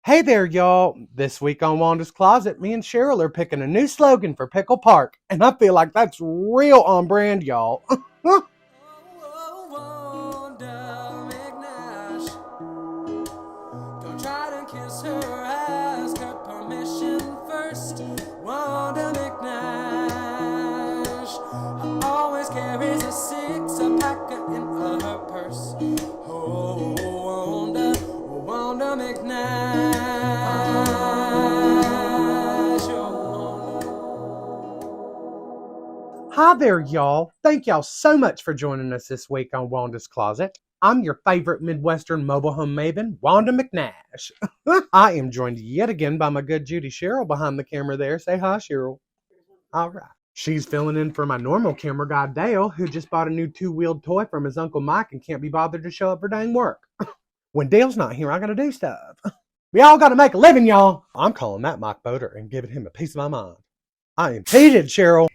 Hey there, y'all. This week on Wanda's Closet, me and Cheryl are picking a new slogan for Pickle Park, and I feel like that's real on brand, y'all. Wanda.mcnash. Don't try to kiss her, ask her permission first. Wanda McNash always carries a six-pack in her purse. Oh, Wanda McNash. Hi there, y'all. Thank y'all so much for joining us this week on Wanda's Closet. I'm your favorite Midwestern mobile home maven, Wanda McNash. I am joined yet again by my good Judy Cheryl behind the camera there. Say hi, Cheryl. All right. She's filling in for my normal camera guy, Dale, who just bought a new two-wheeled toy from his Uncle Mike and can't be bothered to show up for dang work. When Dale's not here, I gotta do stuff. We all gotta make a living, y'all. I'm calling that Mike Boder and giving him a piece of my mind. I am heated, Cheryl.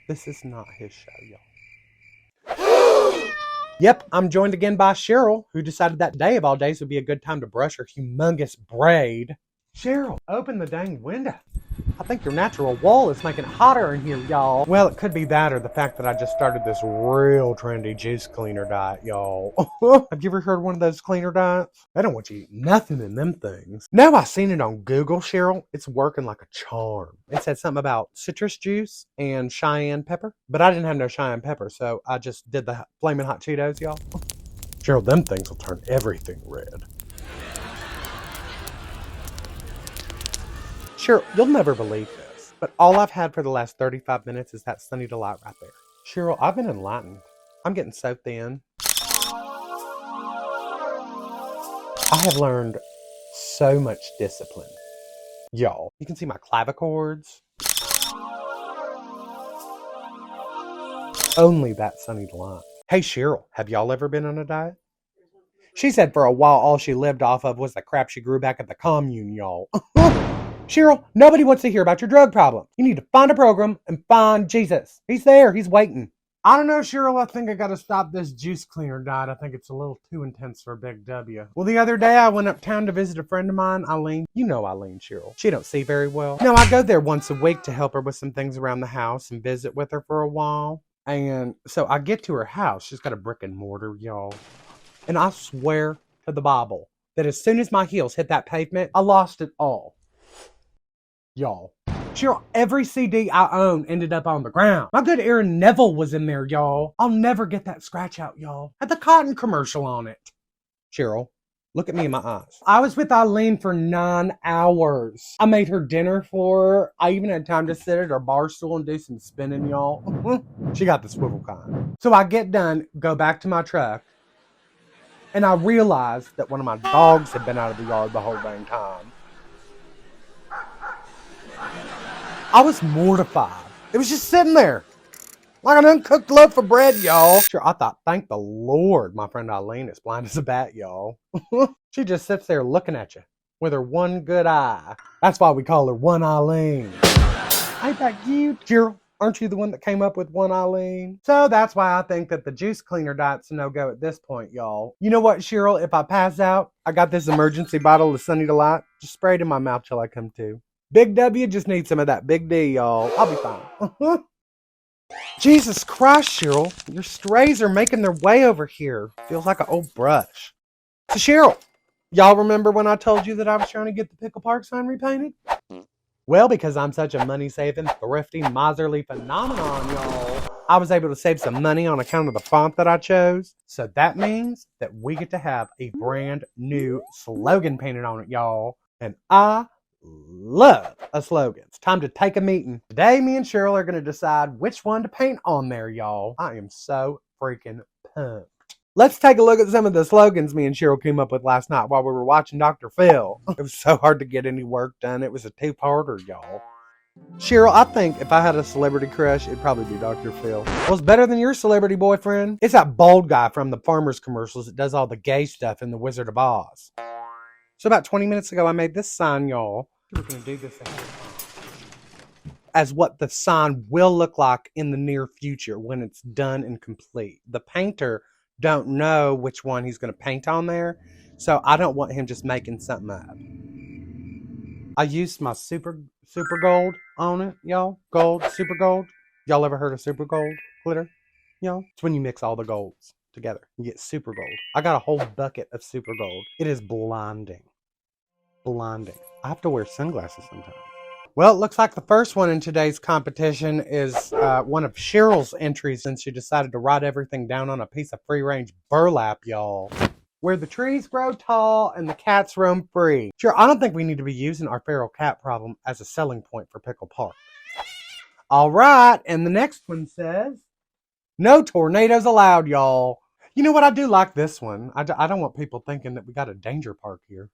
This is not his show, y'all. Yep, I'm joined again by Cheryl, who decided that day of all days would be a good time to brush her humongous braid. Cheryl, open the dang window. I think your natural wall is making it hotter in here, y'all. Well, it could be that or the fact that I just started this real trendy juice cleaner diet, y'all. Have you ever heard of one of those cleaner diets? They don't want you eating nothing in them things. No, I seen it on Google, Cheryl. It's working like a charm. It said something about citrus juice and cayenne pepper, but I didn't have no cayenne pepper, so I just did the flaming hot Cheetos, y'all. Cheryl, them things will turn everything red. Cheryl, you'll never believe this, but all I've had for the last 35 minutes is that Sunny Delight right there. Cheryl, I've been enlightened. I'm getting so thin. I have learned so much discipline. Y'all, you can see my clavichords. Only that Sunny Delight. Hey, Cheryl, have y'all ever been on a diet? She said for a while all she lived off of was the crap she grew back at the commune, y'all. Cheryl, nobody wants to hear about your drug problem. You need to find a program and find Jesus. He's there. He's waiting. I don't know, Cheryl. I think I got to stop this juice cleaner diet. I think it's a little too intense for Big W. Well, the other day I went uptown to visit a friend of mine, Eileen. You know Eileen, Cheryl. She don't see very well. No, I go there once a week to help her with some things around the house and visit with her for a while. And so I get to her house. She's got a brick and mortar, y'all. And I swear to the Bible that as soon as my heels hit that pavement, I lost it all. Y'all. Cheryl, every CD I own ended up on the ground. My good Aaron Neville was in there, y'all. I'll never get that scratch out, y'all. Had the cotton commercial on it. Cheryl, look at me in my eyes. I was with Eileen for 9 hours. I made her dinner for her. I even had time to sit at her bar stool and do some spinning, y'all. She got the swivel kind. So I get done, go back to my truck, and I realized that one of my dogs had been out of the yard the whole dang time. I was mortified. It was just sitting there like an uncooked loaf of bread, y'all. Sure, I thought, thank the Lord my friend Eileen is blind as a bat, y'all. She just sits there looking at you with her one good eye. That's why we call her One Eileen. Ain't that you, Cheryl? Aren't you the one that came up with One Eileen? So that's why I think that the juice cleaner diet's a no-go at this point, y'all. You know what, Cheryl? If I pass out, I got this emergency bottle of Sunny Delight. Just spray it in my mouth till I come to. Big W just needs some of that Big D, y'all. I'll be fine. Jesus Christ, Cheryl. Your strays are making their way over here. Feels like an old brush. So, Cheryl, y'all remember when I told you that I was trying to get the Pickle Park sign repainted? Well, because I'm such a money-saving, thrifty, miserly phenomenon, y'all, I was able to save some money on account of the font that I chose. So that means that we get to have a brand new slogan painted on it, y'all. And I love a slogan. It's time to take a meeting. Today, me and Cheryl are going to decide which one to paint on there, y'all. I am so freaking pumped. Let's take a look at some of the slogans me and Cheryl came up with last night while we were watching Dr. Phil. It was so hard to get any work done. It was a two-parter, y'all. Cheryl, I think if I had a celebrity crush, it'd probably be Dr. Phil. Well, it's better than your celebrity boyfriend. It's that bald guy from the Farmers commercials that does all the gay stuff in The Wizard of Oz. So about 20 minutes ago, I made this sign, y'all. We're going to do this as what the sign will look like in the near future when it's done and complete. The painter don't know which one he's going to paint on there. So I don't want him just making something up. I used my super gold on it, y'all. Gold, super gold. Y'all ever heard of super gold glitter? Y'all? It's when you mix all the golds together. You get super gold. I got a whole bucket of super gold. It is blinding. Blinding. I have to wear sunglasses sometimes. Well, it looks like the first one in today's competition is one of Cheryl's entries since she decided to write everything down on a piece of free-range burlap, y'all. Where the trees grow tall and the cats roam free. Sure, I don't think we need to be using our feral cat problem as a selling point for Pickle Park. All right, and the next one says, no tornadoes allowed, y'all. You know what? I do like this one. I don't want people thinking that we got a danger park here.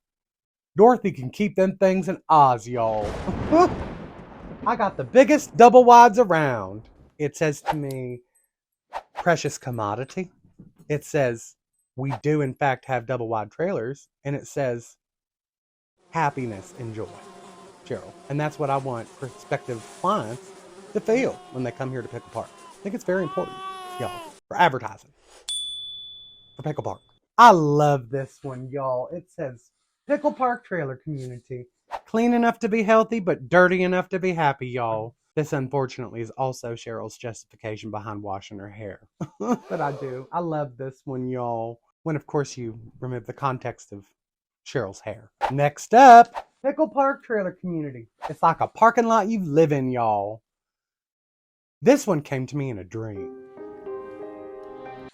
Dorothy can keep them things in Oz, y'all. I got the biggest double wides around. It says to me, precious commodity. It says, we do in fact have double wide trailers. And it says, happiness and joy, Cheryl. And that's what I want prospective clients to feel when they come here to Pickle Park. I think it's very important, y'all, for advertising. For Pickle Park. I love this one, y'all. It says, Pickle Park Trailer Community. Clean enough to be healthy, but dirty enough to be happy, y'all. This, unfortunately, is also Cheryl's justification behind washing her hair. But I do. I love this one, y'all. When, of course, you remove the context of Cheryl's hair. Next up, Pickle Park Trailer Community. It's like a parking lot you live in, y'all. This one came to me in a dream.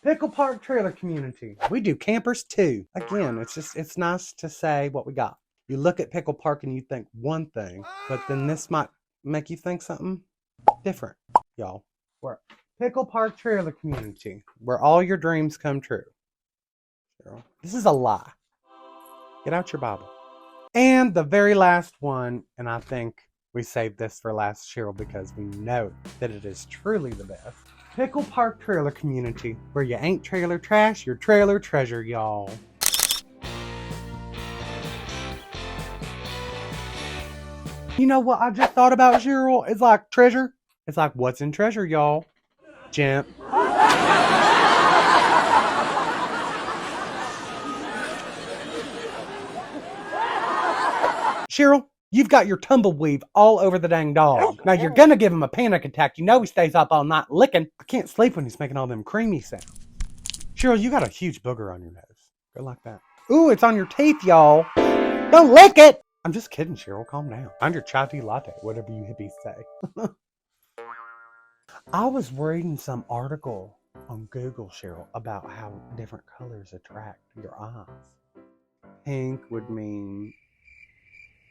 Pickle Park Trailer Community. We do campers too. Again, it's nice to say what we got. You look at Pickle Park and you think one thing, but then this might make you think something different, y'all. We're Pickle Park Trailer Community, where all your dreams come true. Cheryl, this is a lie. Get out your Bible. And the very last one, and I think we saved this for last, Cheryl, because we know that it is truly the best. Pickle Park Trailer Community, where you ain't trailer trash, you're trailer treasure, y'all. You know what I just thought about, Cheryl? It's like treasure. It's like, what's in treasure, y'all? Gem. Cheryl, you've got your tumbleweave all over the dang dog. Now you're gonna give him a panic attack. You know he stays up all night licking. I can't sleep when he's making all them creamy sounds. Cheryl, you got a huge booger on your nose. Go like that. Ooh, it's on your teeth, y'all. Don't lick it! I'm just kidding, Cheryl. Calm down. Find your chai tea latte, whatever you hippies say. I was reading some article on Google, Cheryl, about how different colors attract your eyes. Pink would mean...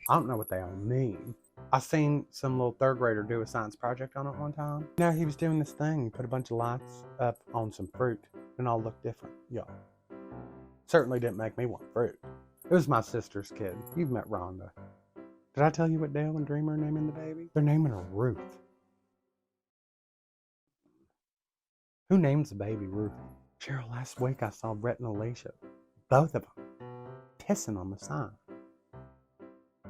I don't know what they all mean. I seen some little third grader do a science project on it one time. Now he was doing this thing. He put a bunch of lights up on some fruit and all looked different, y'all. Certainly didn't make me want fruit. It was my sister's kid. You've met Rhonda. Did I tell you what Dale and Dreamer are naming the baby? They're naming her Ruth. Who names the baby Ruth? Cheryl, last week I saw Brett and Alicia, both of them, pissing on the sign.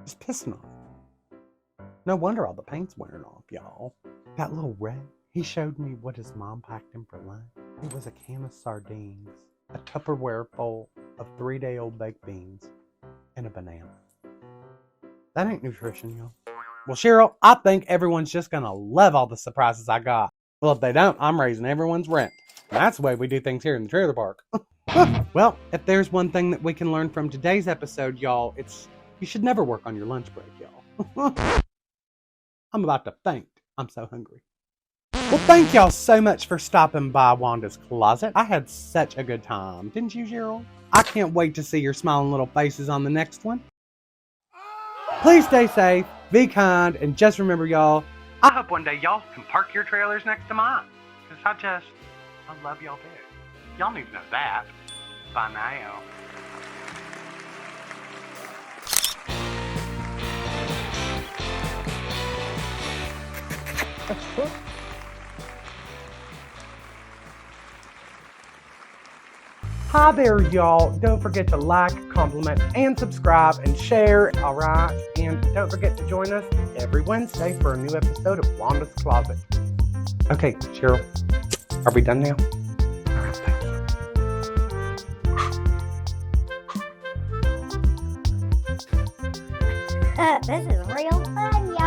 Just pissing on it. No wonder all the paint's wearing off, y'all. That little Red, he showed me what his mom packed him for lunch. It was a can of sardines, a Tupperware full of 3-day-old baked beans, and a banana. That ain't nutrition, y'all. Well, Cheryl, I think everyone's just gonna love all the surprises I got. Well, if they don't, I'm raising everyone's rent. And that's the way we do things here in the trailer park. Well, if there's one thing that we can learn from today's episode, y'all, it's you should never work on your lunch break, y'all. I'm about to faint. I'm so hungry. Well, thank y'all so much for stopping by Wanda's Closet. I had such a good time. Didn't you, Cheryl? I can't wait to see your smiling little faces on the next one. Please stay safe, be kind, and just remember, y'all, I hope one day y'all can park your trailers next to mine. Because I love y'all big. Y'all need to know that by now. Hi there, y'all. Don't forget to like, compliment, and subscribe and share, alright? And don't forget to join us every Wednesday for a new episode of Wanda's Closet. Okay, Cheryl, are we done now? Alright, thank you. This is real fun,